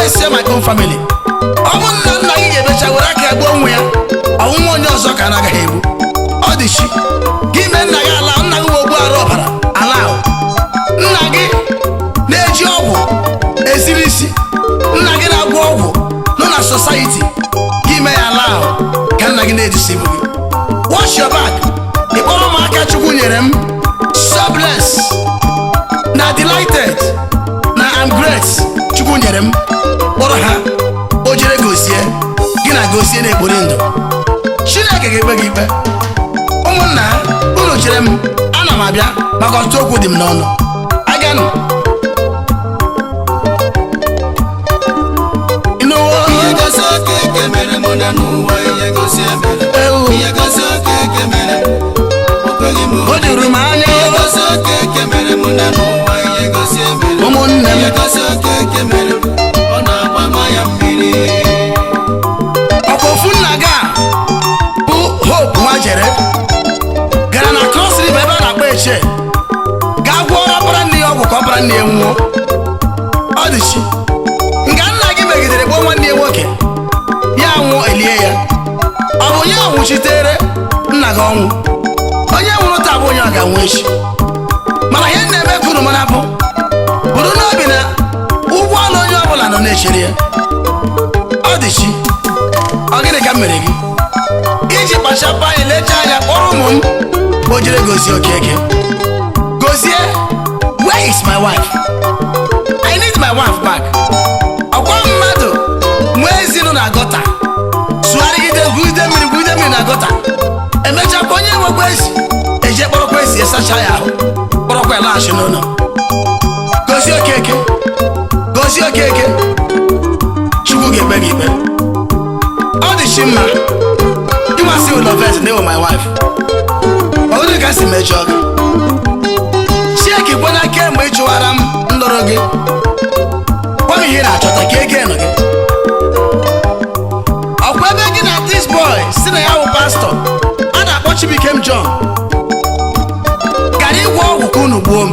always say my own family. Ọmụ nna gị ga-ebecha were aka gbuo onwe ya. Ọnwụnwa onye ọzọ ka anaghị egbu. Ọ dị chi. Gị mee nna gị ala, nna gị ogbu arụ ọbara. Ala ahụ. Nna gị na-eji ọgwụ esiri isi. Nna gị na-agwọ ọgwụ nọ na society. Gị mee ya ala ahụ ka nna gị na-ejisi ibu gị. Wash your back. Ịkpọrọ m aka Chukwu nyere m. So blessed. Na delighted. Na I'm great. Chukwu nyere m. Kpọrọ ha. O jere gosie. Gị na gosie na-ekpori ndụ. Chineke ga-ekpe gị ikpe. Ụmụnna unu chere m. Ana m abịa maka ọtụtụ okwu dị m n'ọnụ. Aganụ. Ihe gosi okeke mere mụ na n'ụwa, ihe gosi emere. Ihe gosi okeke mere okweghị m. O juru m anya. Ihe gosi okeke mere mụ na n'ụwa, ihe gosi emere. Ụmụnne m. Ihe gosi okeke mere ọ na-agba mmanya mmiri. Ọkwa ofu nna gị a bụ Hope Nwajere gara na Cross River ebe a na-akpọ Eche gaa gwọọ ọbara nne ya ọgwụ ka ọbara nne ya nwụọ. Ọ dị chi nga nna gị megidere gbuo nwanne ya nwoke ya nwụọ elie ya. Ọ bụ onye nwụchitere nna gị ọnwụ? Onye nwụrụ taa bụ onye ọ ga-anwụ echi. Mana ihe na-eme ka unu mara bụ bụrụ n'obi na ụgwọ ọla onye ọbụla nọ na-echere ya. Ọ dị chi ọ gịnị ka m mere gị iji kpachapụ anya lechaa anya kpọrọ ụmụ m o jere gozie okeke. Gozie, where is my wife? I need my wife back. Ọkwa mmadụ nwee ezinụ na gọta sụgharịgide gwuide mmiri na gọta emechakwa onye nwekwa ezi eje kpọrọkwa ezi esacha ya ahụ kpọrọkwa ya laghachi n'ụlọ. Gozie okeke, gozie okeke. Chukwu ga-ekpe gị ikpe. Ọ dị chi mma ịmasị ụlọ vet na my wife. Ọ bụrụ ka si mejọọ gị Chieki kwena kemgbe ị chụwara m ndọrọ gị. Gwa m ihe na-achọta ka ego nọ gị. Ọkwa ebe gị na this boy si na ya bụ pastọ a na-akpọ Chibuikem John gara ịgwọ ọgwụ ka unu gbuo m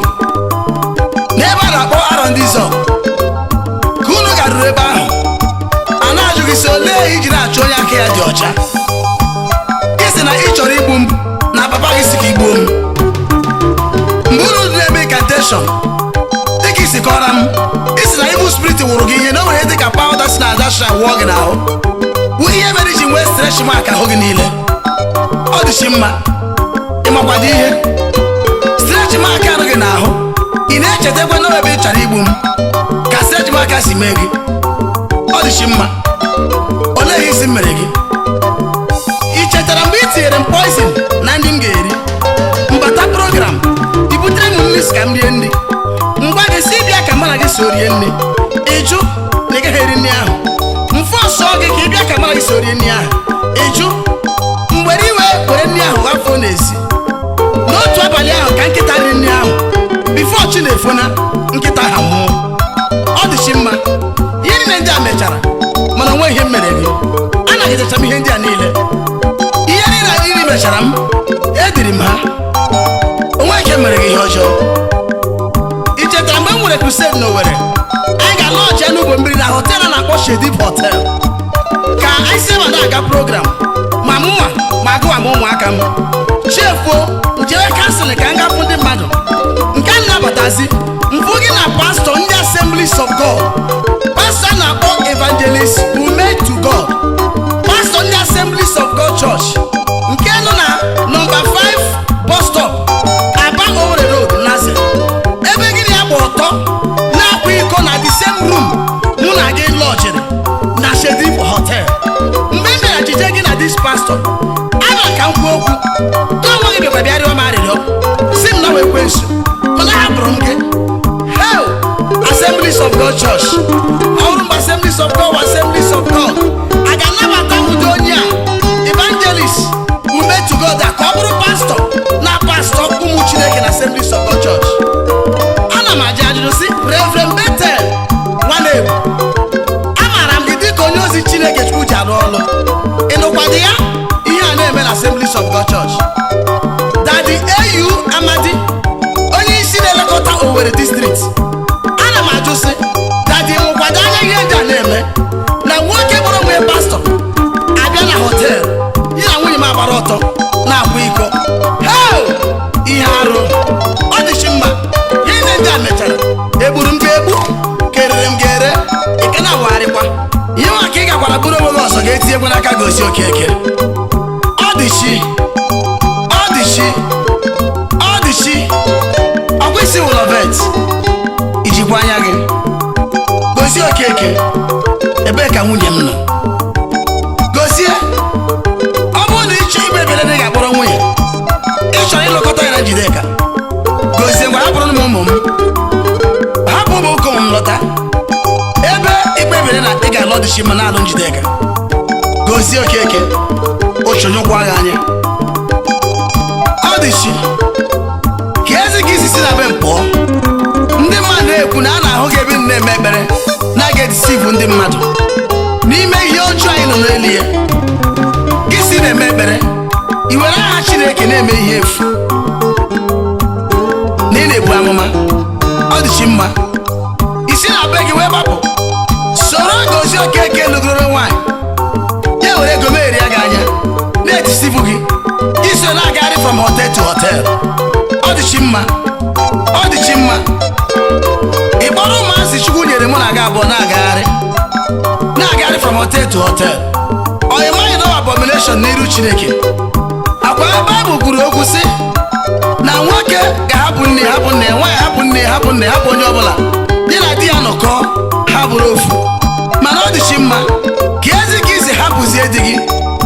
n'ebe a na-akpọ Arondizọ ka unu garuru ebe ahụ. A na-ajụ gị sị olee iji na-achọ onye aka ya dị ọcha. Ị sị na ị chọrọ igbu m na papa gị si ka igbuo m. Mgbe unu dị na-eme incantation dịka isi kọrọ m isi na ibu spirit wụrụ gị ihe na o nwere dịka powder si na adasha wụọ gị n'ahụ bụ ihe mere iji nwee stretch mark ahụ gị niile. Ọ dị chi mma ịmakwado ihe stretch mark ahụ gị n'ahụ ị na-echetakwa na ebe ị chọrọ igbu m ka stretch mark si mee gị. Ọ dị chi mma olee ihe isi mere gị. Ị chetara mgbe ị tinyere m poison na ndị m ga-eri mbata program i butere m nri ka m rie nri mgba gị si bịa ka mụ na gị so rie nri ịjụ na ị gaghị eri nri ahụ. Mfe ọsọ gị ka ị bịa ka mụ na gị so rie nri ahụ ịjụ mgbere iwe were nri ahụ gafọ n'ezi. N'otu abalị ahụ ka nkịta ri nri ahụ bifo chi na-efona nkịta ha nwụọ. Ọ dị chi mma ihe niile ndị a mechara mana onwe ihe m mere gị. Anaghịdecha m ihe ndị a niile. Ihe niile a iri mechara m ediri m ha. Onwe ike mere gị ihe ọjọọ. I chetara mgbe m nwere crusade n'Owerri anyị ga-alọji ya n'ugbo mmiri na hotel a na-akpọ Shedib Hotel ka anyị si ebe na-aga program ma mụnwa ma gụwa ma ụmụaka m chefuo njere kansụl ka m gapụ ndị mmadụ nke a nnabatazi mfụ gị na pastọ ndị Assemblies of God. Pastọ na-akpọ Evangelist Ume to God. Pastọ ndị Assemblies of God Church nke nọ na nọmba 5 bus stop Aba Owerri Road Naze. Ebe gịnị ya gba ọtọ na-akwa iko na the same room mụ na gị lọjiri na Shedib Hotel. Mgbe m bịara jije gị na this pastor ana ka m kwuo okwu tụọ nwa gị bịakwa bịa rịọ m arịrịọ si m na wee kwensu mana hapụrụ m gị. Hell, Assemblies of God Church ọrụ mgbe Assemblies of God Assemblies of God a ga-anabata ụdị onye a Evangelist Ume to God a ka ọ bụrụ pastọ na pastọ ụmụ Chineke na Assemblies of God Church. Ana m aja ajụjụ si Reverend Bethel Nwanebu amaara m gị dịka onye ozi Chineke Chukwu ji arụ ọrụ. Ị nụkwadị ya ihe a na-eme na Assemblies of God Church. Daddy AU Amadi onye isi na-elekọta Owerri district. Ana m ajụ sị Daddy mụkwado anya ihe ndị a na-eme. Okeke, ebee ka nwunye m nọ? Gozie, ọ bụrụ na ị chọọ ikpe ekpere na ị ga-akpọrọ nwunye, ị chọrọ ịlụkọta ya na Njideka, Gozie ngwa hapụrụ m ụmụ m, hapụ ụmụ ụmụ m lọta ebe ikpe ekpere na ị ga-alọdịchi ma na-alụ Njideka. Gozie Okeke, ochonyụkwa gị anya. Ọ dịchi ka ezi gị isi si na be m pụọ. Ndị mmadụ na-ekwu na a na-ahụ gị ebe m na-eme ekpere na-aga edisivu ndị mmadụ n'ime ihe ọjọọ anyị nọ n'elu ya. Gị si na-eme ekpere, i were aha Chineke na-eme ihe efu na ị na-ebu amụma. Ọ dịchi mma isi na be gị wee gbapụ soro Gozie Okeke lụgoro nwaanyị, ya were ego megheri ya gị anya na-etisivu gị iso na-agagharị from hotel to hotel. Ọ dịchi mma, ọ dịchi mma. Ị kpọrọ ụmụazị Chukwu nyere mụ na gị abụọ na-agagharị from hotel to hotel. Onye maghị na abomination n'iru Chineke. Akwa Baịbụl kwuru okwu sị na nwoke ga-ahapụ nne hapụ nne, nwaanyị hapụ nne hapụ nne hapụ onye ọbụla ya na di ya nọkọ ha bụrụ ofu. Mana ọ dịchi mma ka ezi ka isi hapụzie di gị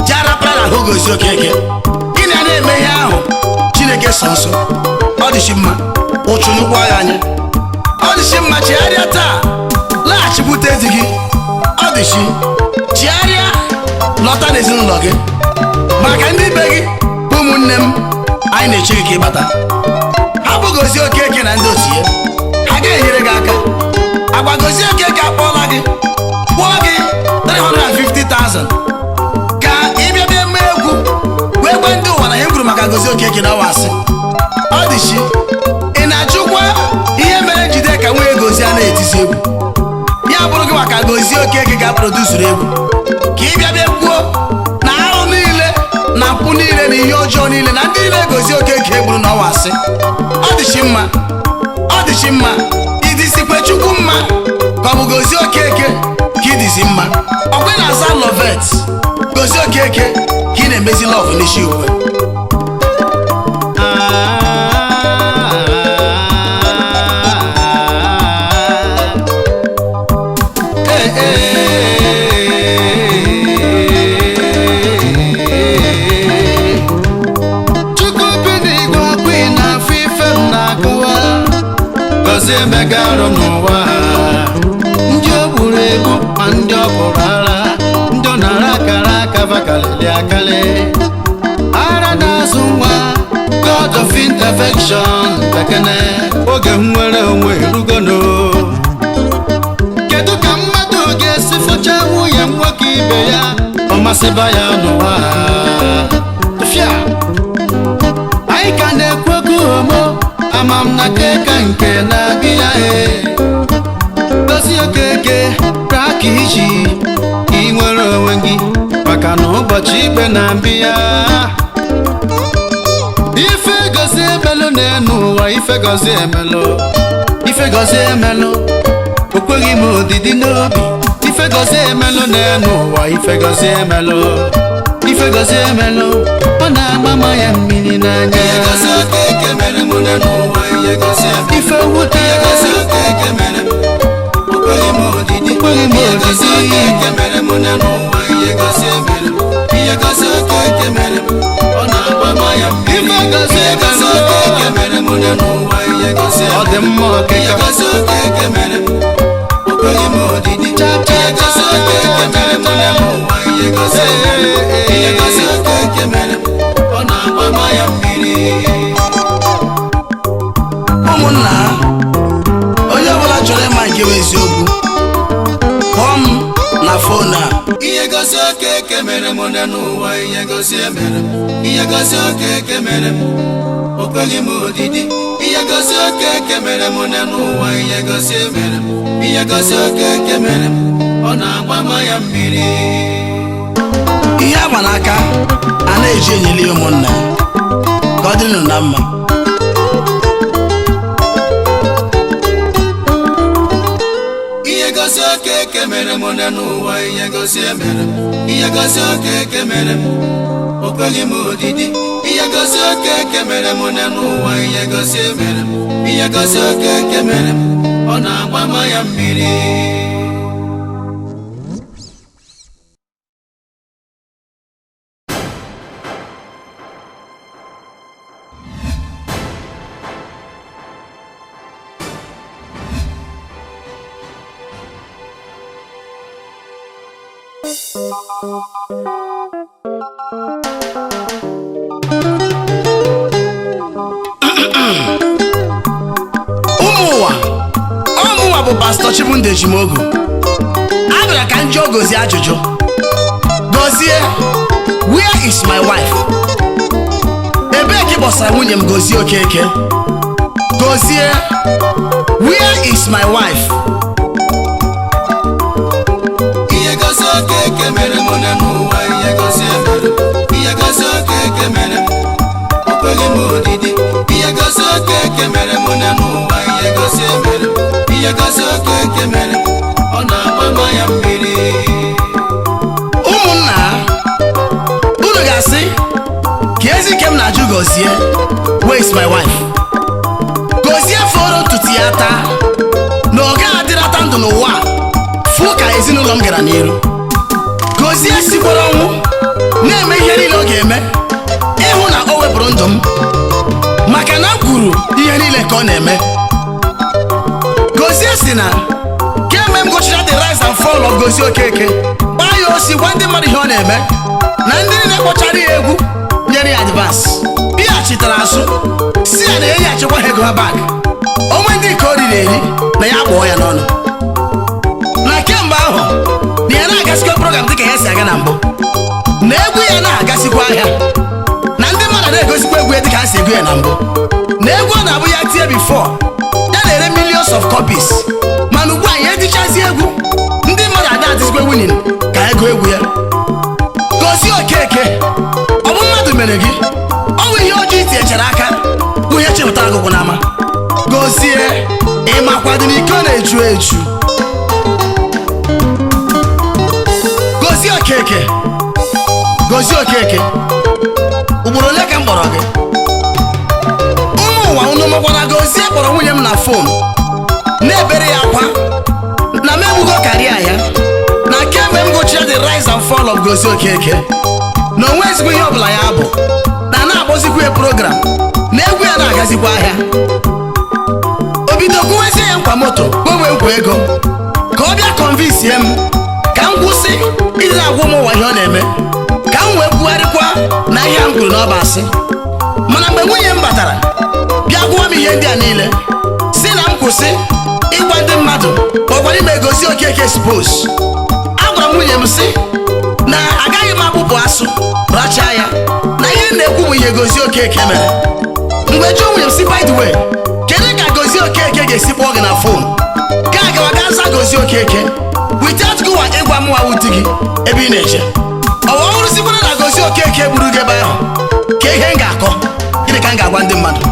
jarapara na ahụ Gozie Okeke, gịnị a na-eme ihe ahụ Chineke so nso. Ọ dịchi mma, ụchụnyụkwa ya anya. Ọ dịchi mma, chigharịa taa laghachikwute di gị. Ọ dịchi chigharịa lọta n'ezinụlọ gị, maka ndị be gị ụmụnne m anyị na-eche gị ka ịbata. Hapụ Gozie Okeke na ndị otu ya, ha ga-enyere gị aka. Agwa Gozie Okeke akpọọla gị kwụọ gị 350,000 ka ị bịa bịa mee egwu wee gwa ndị ụwa na ihe m kwuru maka Gozie Okeke na ọwa asị. Ọ dịchi ị na-ajụkwa ihe mere Njideka nwunye Gozie a na-etisi egwu, ya bụrụ gị maka Gozie Okeke ga-aprodusuru egwu ka ị bịa bịa kwuo na arụ niile na mpụ niile na ihe ọjọọ niile na ndị niile Gozie Okeke egburu n'ọwa asị. Ọ dịchi mma, ọ dịchi mma. Ịdịsikwe Chukwu mma ka ọ bụ Gozie Okeke ka ịdịzi mma? Ọkwa ị na-aza lovet Gozie Okeke ka ị na-emezi lọv n'isi uwe. Gozie megarụ n'ụwa, ndị o gburu egbu ma ndị ọ bụrụ ara, ndị ọ nara akara aka vakalịlị akali. Ara na-azụ nwa, God of intervention bekene, oge nwere onwe erugono. Kedu ka mmadụ ga-esi fụcha nwunye nwoke ibe ya ọ masịba ya n'ụwa? Anyị ka na-ekwu okwu homo, ama m na keka nke na-abịa. Gozie Okeke raa ka iji ị nwere onwe gị, maka na ụbọchị ikpe na-abịa. Ife Gozie emelụ n'enu ụwa, ife Gozie emelụ, ife Gozie emelụ o kweghị m odidi n'obi. Ife Gozie emelụ n'enu ụwa, ife Gozie emelụ, ife Gozie emelụ ọ na-agba m ya mmiri n'anya. Ife wute okweghị m odidi, okweghị m odidi. Ọ na-agba m ya mmiri. Ife Gozie emelụ ọ dị mma ọkịka. Okweghị m odidi, ọ na-agba m ya mmiri. Ụmụnna, onye ọbụla chọrọ ịma nke bụ eziokwu kpọọ m na fon a. Ihe Gozie Okeke mere m n'ụwa, ihe Gozie mere m, ihe Gozie Okeke mere m o kweghị m odidi. Ihe Gozie Okeke mere m n'ụwa, ihe Gozie mere m, ihe Gozie Okeke mere m ọ na-agba m ya mmiri. Ihe agba n'aka a na-eji enyeli ụmụnna ka ọ dịrị na mma. Ihe Gozie Okeke mere m n'ụwa, ihe Gozie mere m, ihe Gozie Okeke mere m o kweghị m odidi. Ihe Gozie Okeke mere m n'ụwa, ihe Gozie mere m, ihe Gozie Okeke mere m ọ na-agba m ya mmiri. ụmụ ụwa ọmụnwa bụ Pastor Chibundu Ejimogu. Abịara ka m jụọ Gozie ajụjụ. Gozie, where is my wife? Ebee ka ị gbasara nwunye m Gozie Okeke? Gozie, where is my wife? Ihe Gozie Okeke mere mụ na n'ụwa, ihe Gozie mere, ihe Gozie Okeke mere m, o kweghị m odidi. Ihe Gozie Okeke mere mụ na n'ụwa, ihe Gozie mere, ihe Gozie Okeke mere m, ọ na-agba ya mmiri. Ụmụnna, unu ga-asị ka ezi ike m na-ajụ Gozie, where is my wife? Gozie fọrọ ntutu ya taa na ọ gaghị adịrata ndụ n'ụwa fụ ka ezinụlọ m gara n'iru. Gozie sikwara ọnwụ na-eme ihe niile ọ ga-eme ịhụ na o wepụrụ ndụ m, maka na m kwuru ihe niile ka ọ na-eme. Gozie si na kemgbe m gụchara the rise and fall of Gozie Okeke, gbaa ya osi gwa ndị mmadụ ihe ọ na-eme, na ndị niile kpọchara ya egwu nyere ya advance, bịachitere azụ si ya na enyi achịkwa ha ego ha bag. Onwe ndị nke o riri eri na ya kpọọ ya n'ọnụ. Na kemgbe ahụ na ya na-agasikwa program dịka ya si aga na mbụ, na egwu ya na-agasikwa ahịa, na ndị mmadụ na-egosikwa egwu ya dịka ha si ego ya na mbụ, na egwu ọ na-abụ ya tie before ya na-ere millions of copies. Mana ugbu a ya edichazi egwu, ndị mmadụ adịzikwa winning ka ego egwu ya. Gozie Okeke, ọ bụ mmadụ mere gị? Ọ bụ ihe ọjọọ itinyechara aka bụ ihe chepụtara agụgụ n'ama. Gozie, ị makwado n'iko na-eju eju. Gozie Okeke, Gozie Okeke, ugboro ole ka m kpọrọ gị? Ụmụ ụwa unu makwara Gozie kpọrọ nwunye m na fon na-ebere ya akwa na m egbugo karịa ya, na kemgbe m gụchara the rise and fall of Gozie Okeke na onwe ezigbo ihe ọbụla ya bụ, na na-akpọzikwa ya program na egwu ya na-agazikwa ahịa. O bido kwuwezie ya nkwa moto gbanwee nkwa ego ka ọ bịa convince m ka m kwụsị ịdị na-agwa ụmụ ụwa ihe ọ na-eme, ka m wee bugharịkwa na ihe m kwuru n'ọba asị. Mana mgbe nwunye m batara bịa gwa m ihe ndị a niile, si na m kwụsị ịgwa ndị mmadụ ọkwara ime Gozie Okeke expose, agwara m nwunye m si na agaghị m akpụpụ asụ rachaa ya, na ihe na-ekwu bụ ihe Gozie Okeke mere. Mgbe jụọ nwunye m si, by the way, kedu ka Gozie Okeke ga-esi kpọọ gị na fon ka agawa ga aza Gozie Okeke without gụwa ịgwa m nwa di gị ebe ị na-eche? Ọwa ọhụrụ sikwara na Gozie Okeke gburu gị ebe ahụ, ka ihe m ga-akọ gịnị ka m ga-agwa ndị mmadụ?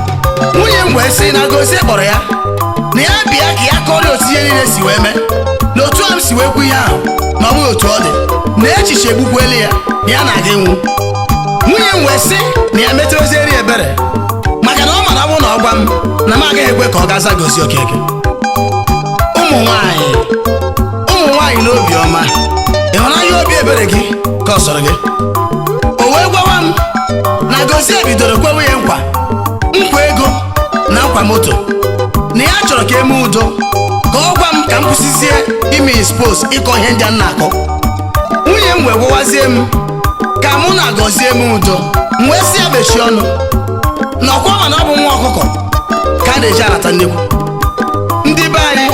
Nwunye m wee sị na Gozie kpọrọ ya na ya bịa ka ya kọrọ otu ihe niile si wee mee, na otu a m si wee kwu ihe ahụ ma ọ bụghị otu ọ dị, na echiche egbukwelu ya na ya na-aga ịnwụ. Nwunye m wee sị na ya meteozieri ebere, maka na ọ mara bụ na ọ gwa m na m agaghị ekwe ka ọ gaza Gozie Okeke. Ụmụ nwaanyị n'obi ọma, ị hụrụ anya obi ebere gị ka ọ sọrọ gị? O wee gwawa m na Gozie bidoro kwewe ya nkwa ego na nkwa moto, na ya chọrọ ka eme udo, ka ọ gwa m ka m kwụsịzie ime expose ịkọ ihe ndị a na-akọ. Nwunye m wee gwawazie m ka mụ na Gozie m udo, m wee si ya mechie ọnụ na ọkwa ma na ọ bụ nwa ọkụkọ ka a na-eji arata nnekwu. Ndị be anyị,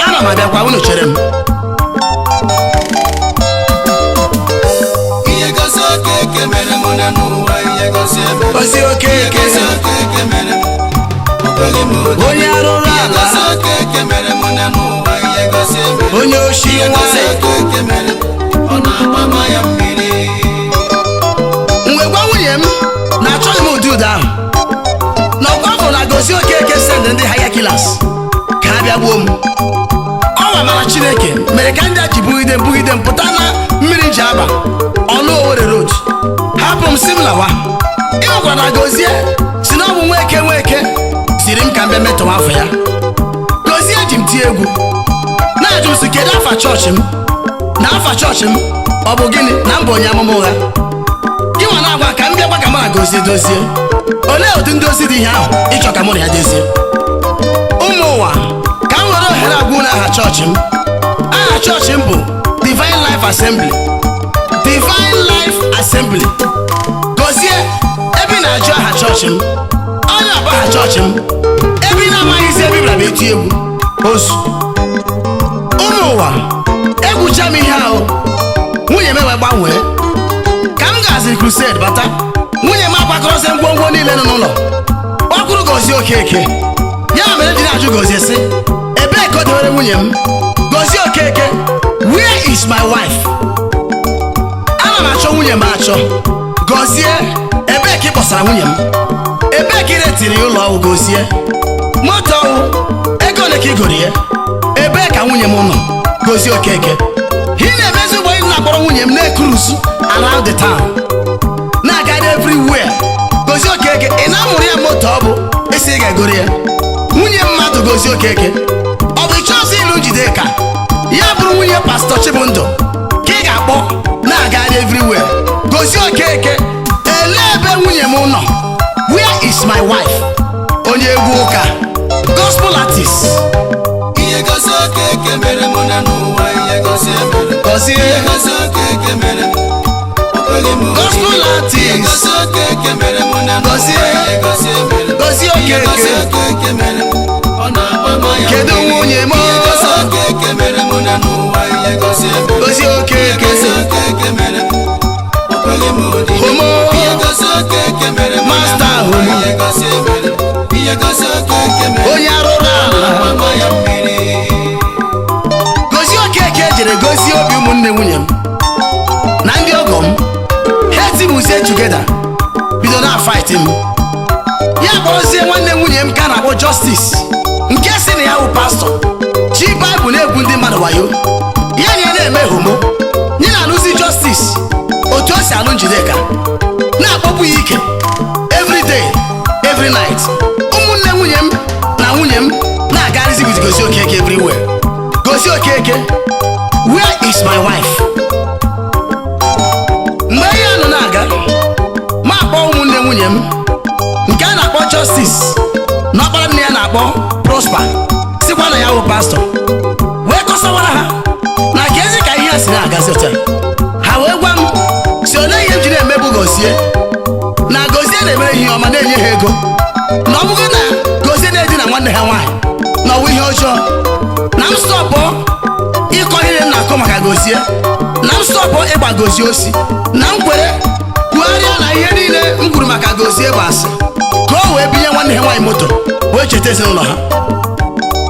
ana m abịakwa, unu chere m. Ihe Gozie Okeke mere mụ na n'ụwa, ihe Gozie mere, Gozie Okeke, Gozie Okeke mere m, o kweghị m odidi. onye arụrụ Ihe ala, Gozie Okeke mere mụ na n'ụwa, ihe Gozie mere, onye oshi ihe Gozie nwanyị. Okeke mere, ọ na-agba ya mmiri. Mgbe gwa nwunye m na achọghị m ụdị ụda ahụ, na ọkwa afọ na Gozie Okeke send ndị higher killers ka ha bịa gbuo m. Ọnwa mara Chineke mere ka ndị a ji bugide m pụta na mmiri ji aba ọnụ Owerri road, hapụ m si m lawa. Ịhụkwa na Gozie si na ọ bụ Nweke ziri m ka m bịa metọwa afọ ya. Gozie ji m tie egwu na-ajụ m si kedu afa chọọchị m, na afa chọọchị m ọ bụ gịnị, na m bụ onye amụma ụgha. Gị nwa na-agwa ka m bịakwa ka mụ na Gozie dozie. Olee ụdị ndozi dị ihe ahụ ịchọ ka mụ na ya dozie? Ụmụ ụwa, ka m were ohere agwa unu aha chọọchị m. Aha chọọchị m bụ Divine Life Assembly Divine Life Assembly. Gọzie ebe ị na-ajụ aha chọọchị m, onye ọba aha chọọchị m, ebe ị na-amaghịzi ebe ịbịara bụ eti egwu osu. Ụmụ ụwa egwucha m ihe ahụ, nwunye m wee gbanwee. Ka m gaziri crusade bata, nwunye m agbakọrọzie ngwongwo niile nọ n'ụlọ. Ọ kwuru Gọzie Okeke. Ya mere ji na-ajụ Gọzie sị, ebee ka o dewere nwunye m? Gọzie Okeke, where is my wife? Ana m achọ nwunye m achọ. Gọzie, ebee ka ị kpọsara nwunye m? Ebee ka ị retiri ụlọ ọgwụ? Gọzie, moto ọgwụ, ego ole ka ị goro ya? Ebee ka nwunye m nọ? Gọzie Okeke, ị na-emezi ụgbọ ị na-akpọrọ nwunye m na-ekurusu around the town, na-aga everywhere. Gọzie Okeke, ị na-amụrụ ya moto ọ bụ esi ị ga-egoro ya? Nwunye mmadụ Gọzie Okeke, ọ bụ ịchọzi ịlụ Njideka, ya bụrụ nwunye Pastọ Chibundụ ka ị ga-akpọ na-aga everywhere? Gọzie Okeke, elee ebe nwunye m nọ? Where is my wife? Onye egwu ụka, gospel artist. Ihe Gọzie Okeke mere mụ na n'ụwa, ihe Gọzie mere. Gọzie, Ihe Gọzie Okeke mere mụ. gospel artist. Ihe Gọzie Okeke mere mụ na n'ụwa, ihe Gọzie mere. Gọzie Ihe Gọzie Okeke, Okeke mere mụ. Ọ na-agba ya kedu mmiri. nwunye m? Ihe Gọzie Okeke mere mụ na n'ụwa, ihe Gọzie mere. Gọzie Ihe Okeke, Gọzie Okeke mere mụ. O kweghị m ụdị. homo, Ihe Gọzie Okeke mere mụ na Master n'ụwa, homo. ihe Gọzie mere. Ihe Gọzie Okeke mere. onye arụrụ ala. Agba ya mmiri. Gọzie Okeke jere gozie obi ụmụnne nwunye m na ndị ọgọ m. Ha timuzie together, bido na fight m. Ya kpọrọzie nwanne nwunye m ka a na-akpọ Justice, nke si na ya bụ pastọ ji Baịbụl na-egwu ndị mmadụ wayo. Ya na ya na-eme homo, nye na-alụzi Justice otu o si alụ Njideka, na-akpọpụ ya ike every day every night. Ụmụnne nwunye m na nwunye m na-agarizi with Gọzie Okeke everywhere. Gọzie Okeke, where is my wife? Mgbe ihe nọ na-aga, ma akpọ ụmụnne nwunye m nke a na-akpọ Justice na ọkpara nne ya na-akpọ Prosper, sikwa na ya bụ pastọ, wee kọsawara ha na ka ezi ka ihe a si na-agazi otu a. Ha wee gwa m si ole ihe m ji na-emegbu Gọzie, na Gọzie na-emere ihe ọma na-enye ha ego, na ọ bụghị na Gọzie na-edina nwanne ha nwaanyị na ọwụ ihe ọjọọ, na m stọpụ ịkọ ihe m na-akọ maka Gọzie, na m stọpụ ịgba Gọzie osi, na m kwere kwugharịa na ihe niile m kwuru maka Gọzie bụ asị, ka o wee binye nwanne ha nwaanyị moto wee cheta ezinụlọ ha.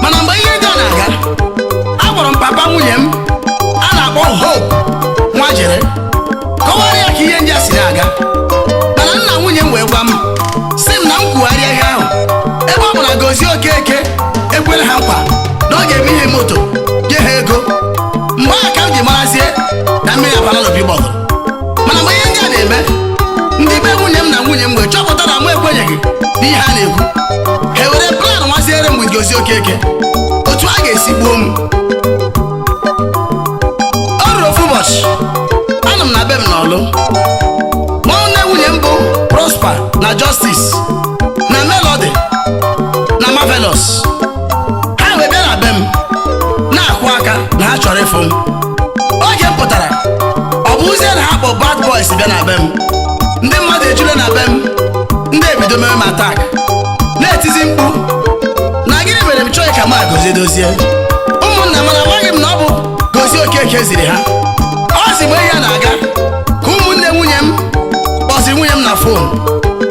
Mana mgbe ihe ndị a na-aga, akpọrọ m papa nwunye m a na-akpọ Hope Nwajere kọwara ya ka ihe ndị a si na-aga. Mana nna nwunye m wee gwa m sị m na m kwugharịa ihe ahụ, ebe ọ bụ na Gọzie Okeke ekwere ha nkwa na ọ ga-eme ihe moto nye ha ego. Mgbe a ka m ji marazie na mmiri abala n'obi gbọgụrụ. Mana mgbe ihe ndị a na-eme, ndị be nwunye m na nwunye m wee chọpụta na m ekwenyeghị n'ihe a na-ekwu. Ha were plan nwaziere m with Gọzie Okeke otu a ga-esi gbuo m. O ruru ofu ụbọchị, anọ m na be m n'Ọlụ, nwanne nwunye m bụ Prosper na Justice na Melody na Marvelous. Ha wee bịa na be m na-akwụ aka na ha chọrọ ịfụ m. Oge m pụtara, ọ bụ ụzie na ha kpọ bad boys bịa na be m. Ndị mmadụ ejule na be m, ndị ebido mere m attack, na-etizi mkpu na gịnị mere m chọghị ka m Gọzie dozie. Ụmụnna m amaghị m na ọ bụ Gọzie Okeke ziri ha. Ọ si mgbe ihe na-aga ka ụmụnne nwunye m kpọsiri nwunye m na fon.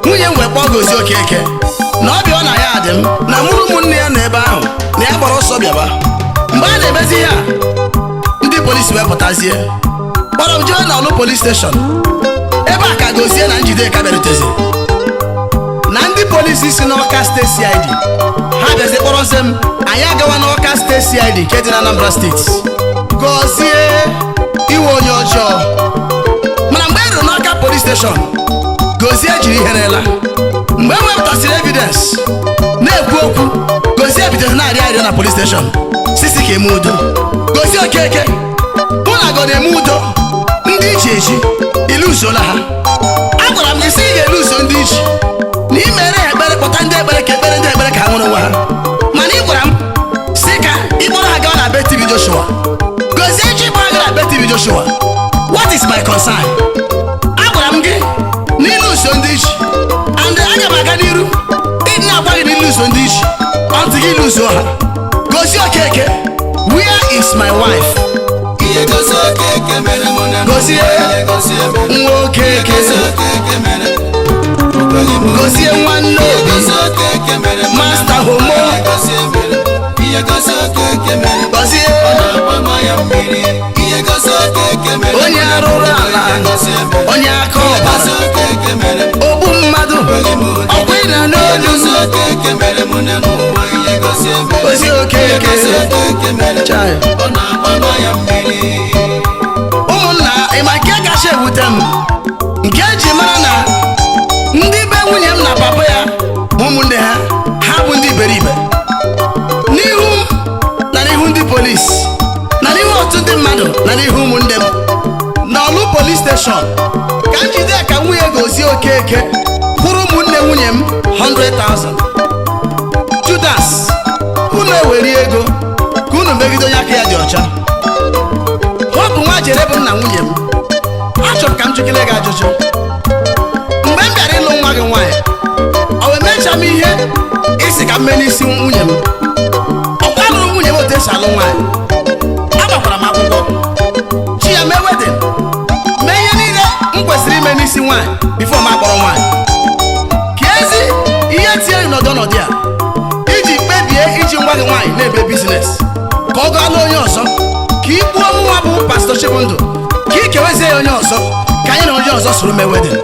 Nwunye m wee kpọọ Gọzie Okeke na ọbịa ọ na ya dị m na mụrụ ụmụnne ya na ebe ahụ na ya gbara ọsọ bịaba. Mgbe a na-emezi ihe a, ndị polisi wee pụtazie kpọrọ m jee n'Ọlụ police station. Ebe a ka Gọzie na Njideka bịarutezi, na ndị polisi si n'Awka State CID ha bịazi kpọrọzie m. Anyị agawa n'Awka State CID nke dị na Anambra steeti. Gọzie iwe onye ọjọọ. Mana mgbe e ruru n'Awka police station, Gọzie jiri iherela. Mgbe e wepụtasịrị evidence na-ekwu okwu, Gọzie bidoro na-arịọ arịrịọ na police station sisi ka eme udo. Gọzie Okeke, mụ na gọ na-eme udo ndị iche echi iluzuola ha. Agwara m gị sị ị ga-eluzo ndị iche na imere ha ekpere, kpọta ndị ekpere ka ekpere ndị ekpere ka ha nwere nwa ha. Mana ị gwara m sị ka ịkpọrọ ha gawa na be TV Joshua. Gọzie chi ịkpọrọ ha na be TV Joshua. What is is my concern. Agwara m gị n'iluso ndị isi, and aga m aga n'iru ịdị na-agwa gị n'iluso ndị isi until gị luso ha. Gozie Okeke, where is my wife? Gozie nwa Okeke, gozie nwanne Obi, Master Homo, gozie onye arụrụ ala, onye aka ọbara, ogbu mmadụ, ọkwa ị na n'olu. Gozie Okeke, chai. Ụmụnna, ịma nke kacha ewute m, nke eji mara na ndị be nwunye m na papa ya ma ụmụnne ha, ha bụ ndị iberibe. N'ihu m na n'ihu ndị polisi, na n'ihu otu ndị mmadụ, na n'ihu ụmụnne m n'Ọlụ police station, ka m jide ka nwunye Gozie Okeke kwụrụ ụmụnne nwunye m 100,000. Judas, unu ewere ego ka unu megide onye aka ya dị ọcha. Hope nwa jere bụ nna nwunye m. Achọrọ ka m jụkele gị ajụjụ. Mgbe m bịara ịlụ nwa gị nwaanyị, o wee mecha m ihe isi ka m mee n'isi nwunye m. Ọkwa lụrụ nwunye m otu esi alụ nwaanyị. Agbakwara m akwụkwọ chi ya mee wedin, mee ihe niile m kwesịrị ime n'isi nwaanyị bifo m akpọrọ nwaanyị. Ka ezi ihe tinye n'ọdọnọdụ a iji kpebie iji nwa gị nwaanyị na-eme bizines ka ọ gaa n'onye ọzọ, ka ị gbuo nwa bụ Pastor Chibundu, ka ị kewezie ya onye ọzọ, ka anyị na onye ọzọ soro mee wedin.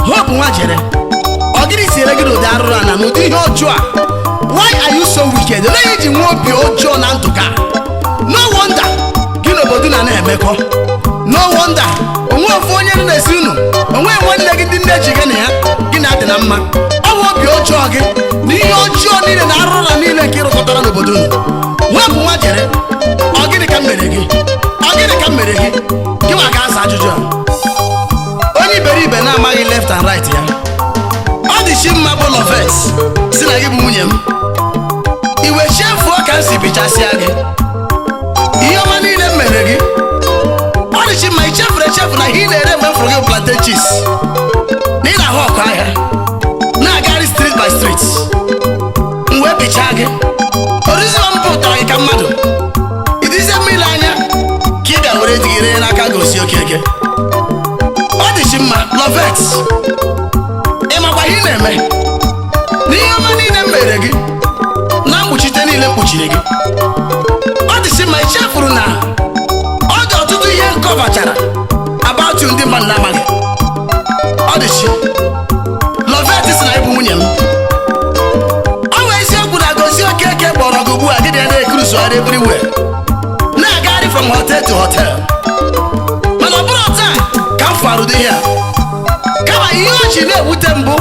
Hope nwa jere, ọ gịnị siere gị n'ụdị arụrụ ana n'ụdị ihe ọjọọ a? Why are you so wicked? Olee iji nwa obi ọjọọ na ndụ ka? No wonder gị n'obodo na-emekọ. No wonder onwe ofu onye na-esi unu, onwe nwanne gị ndị nne ji gị na ya gị na-adị na mma. Ọ bụ obi ọjọọ gị na ihe ọjọọ niile na arụrụ na niile nke ịrụkọtara n'obodo unu. Hope nwa jere, ọ gịnị ka m mere gị? Ọ gịnị ka m mere gị? Gị nwa ga-aza ajụjụ a. Onye iberibe na-amaghị left and right ya. Ọ dị chi mma bụ Loves si na gị bụ nwunye m. Iwe chefuo ka m si bichasịa gị ihe ọma niile m mere gị. Ọ dị chi mma ichefuru echefu na ihe ị na-ere mgbe m fụrụ gị plantain cheese na ị na-ahụ ọkụ ahịa na-agagharị street by street. M wee bichaa gị, oriziọ m pụtara gị ka mmadụ. Idizie mmiri anya ka ị bịa were digire n'aka Gozie Okeke. Ọ dị chi mma Loves, ị makwa ihe ị na-eme n'ihe ọma niile m mere gị na mkpuchite niile m kpuchiri gị. Ọ dị chi mma ichefuru na ọ dị ọtụtụ ihe nkọbachara about you ndị mmadụ na-amaghị. Ọ dị chi Loves si na ịbụ nwunye m. Ọ bụ eziokwu na Gozie Okeke kpọrọ gị ugbu a gị dị na-ekurusogharị everywhere, na-agagharị from hotel to hotel. Mana ọ bụrụ taa ka m farụ dị ya, kama ihe o ji na-ewute mbụ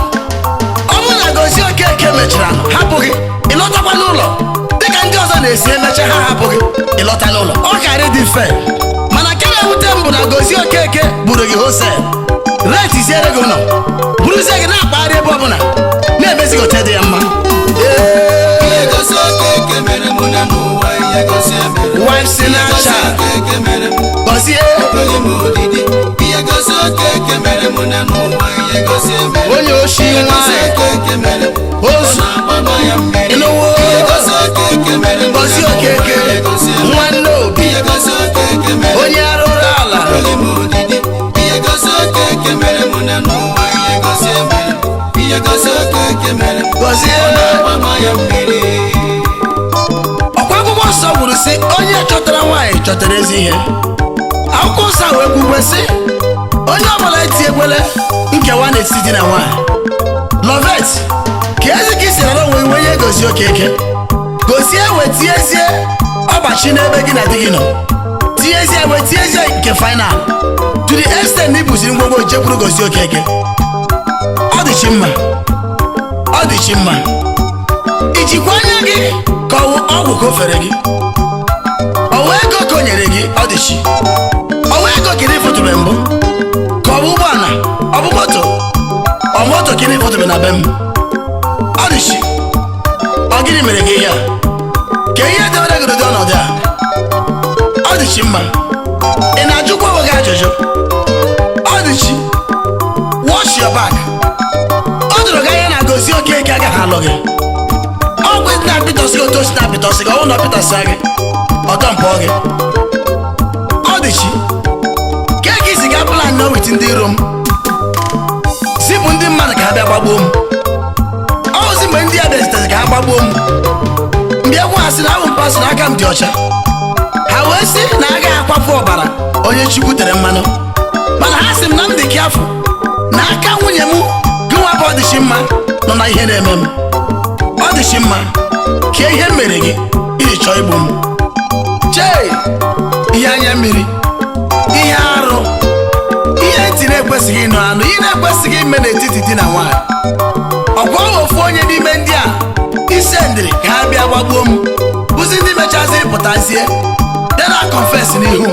ọ bụrụ na Gozie Okeke mechara hapụ gị ịlọtakwa n'ụlọ dịka ndị ọzọ na-esi emecha ha hapụ gị ịlọta n'ụlọ, ọ karị dị mfe. Mana nke na-ewute mbụ na Gozie Okeke buru gị hosel, retiziere gị ụlọ, buruzie gị na-akpagharị ebe ọbụla na-emezi gị ote dị ya mma. Wife si na-acha Gozie onye oshi nwaanyị ozu ịnụwo Gozie Okeke nwanne Obi onye arụrụ ala. Gozie ọkwa akwụkwọ nsọ kwuru sị onye chọtara nwaanyị chọtara ezi ihe. Akwụkwọ nsọ wee kwukwe sị onye ọbụla eti ekwele nkewa n'etiti di na nwaanyị. Loves, ka ezi ka isi rara onwe iwe nye Gozie Okeke. Gozie wee tiezie ọgbachi n'ebe gị na di gị nọ, tiezie wee tiezie nke final to the extent na ibuziri ngwongwo jekwuru Gozie Okeke. Ọ dị chi mma, ọ dị chi mma. Ijikwa anya gị ka ọgwụ ka o fere gị, ọwa ego ka o nyere gị. Ọ dị chi, ọwa ego ka ị fotore mbụ ka ọ bụ ụgbọala, ọ bụ moto, ọ moto ka ị fotobe na be m. Ọ dị chi, ọ gịnị mere gị ihe a? Ka ihe dewere gị n'ọnọdụ a? Ọ dị chi mma, ị na-ajụkwa onwe gị ajụjụ Ọdịchi, wash your back. Ọ jụrụ gị ihe na Gozie Okeke agaghị alụ gị. Ọ bụ na Peter sị otu si na Peter sị gị, ọ na Peter sị gị ọdọ mpọ gị. Ọdịchi, keke isi ga plan na wit ndị iro m, zipụ ndị mmadụ ka ha bịa gbagbuo m. Ọzi mgbe ndị a bịazitere ka ha gbagbuo m, mbịa gwa ha sị na abụ mpa sị na aka m dị ọcha. Ha wee sị na agaghị akwafu ọbara onye Chukwu tere mmanụ, mana ha sị m na m dị ka afọ na aka nwunye m gịnwa bụ Ọdịchi mma nọ na ihe na-eme m. Ọdịchi mma, kee ihe m mere gị iji chọọ igbu m. Chee ihe anya mmiri, ihe arụ, ihe ntị na-ekwesịghị ịnụ anụ, ihe na-ekwesịghị ime n'etiti di na nwaanyị. Ọgwa ofu onye n'ime ndị a ise ndịrị ka ha bịa gbagbuo m, bụzi ndị mechaziri pụtazie bịa na confess n'ihu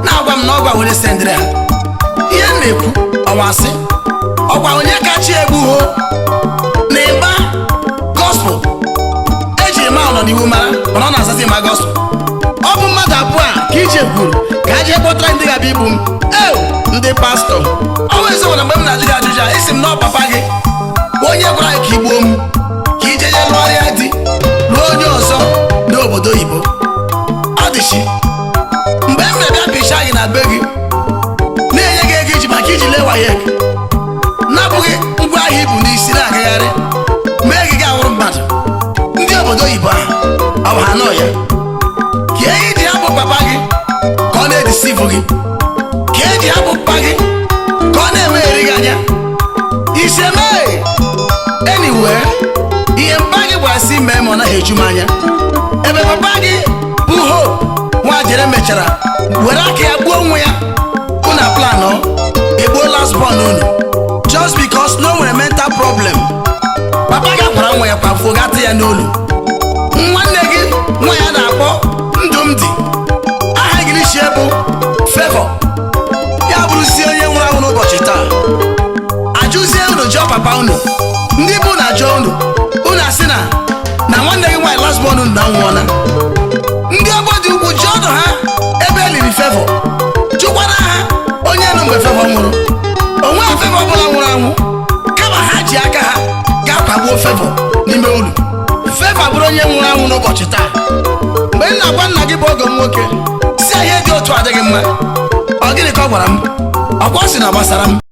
na-agwa m na ọgwa were sendịrị ha. Ihe m na-ekwu ọwasị ọgwa onye kacha egbu ho na ịba gospel eji eme ọnọdịiwu mara, mana ọ na-azazi ma gospel. Ọ bụ mmadụ abụọ a ka ije kwuru ka ha jee kpọtara ndị ga-abịa igbu m. Ndị pastọ ọ bụ eziokwu na mgbe m na-ajụ gị ajụjụ a, isi m na ọ papa gị onye gwara gị ka igbuo m, ka ije je lụọ ya di lụọ onye ọzọ n'obodo oyibo. Ọdịchi, mgbe m na-abịa pisha gị na be gị na-enye gị ego iji maka iji lewa ya na-abụghị ngwa ahịa ibu n'isi na-agagharị mee gị ga-awụrụ mmadụ, ndị obodo oyibo ahụ ọ ha nọ ya ka ehi ji hapụ papa gị ka ọ na-edisivu gị, ka eji hapụ papa gị ka ọ na-emegheri gị anya ise mee. Anyway, ihe mpa gị gwara si mee ma ọ naghị eju m anya. Ebe papa gị bụ Hope Nwajere mechara were aka ya gbuo onwe ya, unu plan egbuo last born unu just because no nwere mental problem. Papa gị akwara nwa ya kwafuo gata ya n'olu. Nwanne gị nwa ya na-akpọ Ndụmdi, aha gị n'isi bụ Favor, ya bụrụzie onye nwụrụ anwụ n'ụbọchị taa. Ajụzie unu jụọ papa unu, ndị bụ na jụọ unu asị na nwanne gị nwaanyị last born unu na nwụọla. Ndị ọgbọ dị ugwu jụọ ọdụ ha ebe eliri Favor, jụkwana ha onye nọ mgbe Favor nwụrụ. Onwe Favor ọbụla nwụrụ anwụ, kama ha ji aka ha ga-akwagbuo Favor n'ime ulu. Favor bụrụ onye nwụrụ anwụ n'ụbọchị taa. Mgbe m na-agwa nna gị bụ oge m nwoke si ihe dị otu adịghị mma, ọ gịnị ka ọ gwara m? Ọkwa ọ sị na gbasara m.